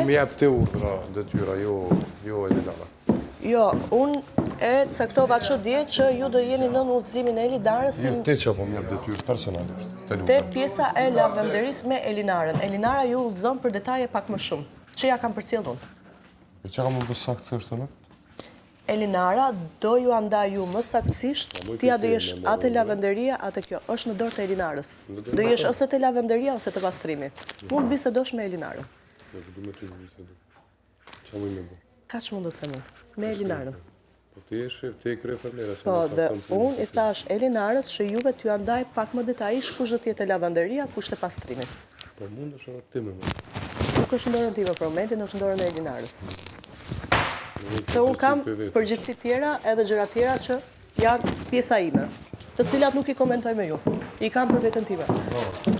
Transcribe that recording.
më jep ti urdhra, detyra, jo Elinara. Jo, unë e caktova që dje që ju do jeni në udhëzimin e Elinarës. Jo, ti që po më jep detyrë personalisht. Te pjesa e lavenderis me Elinarën. Elinara ju udhëzon për detaje pak më shumë. Që ja kam përcjellë unë. E që kam më saktësisht në? Elinara do ju andaj ju më saktësisht, ti do jesh atë lavenderia, atë kjo. Është në dorë të Elinarës. Do jesh ose të lavenderia ose të pastrimi. Mund bisedosh me Elinarën. Kaç mund të them me Elinarën? Po ti e krye familja. Po, dhe unë i thash Elinarës që juve t'ju andaj pak më detajisht kush do t'jetë lavenderia, kush të pastrimi. Po mund është edhe ti me më. Nuk është ndorën time për momentin, është ndorën e Elinarës. Se unë kam përgjithësi tjera edhe gjëra tjera që janë pjesa ime, të cilat nuk i komentoj me ju. I kam për vetën time.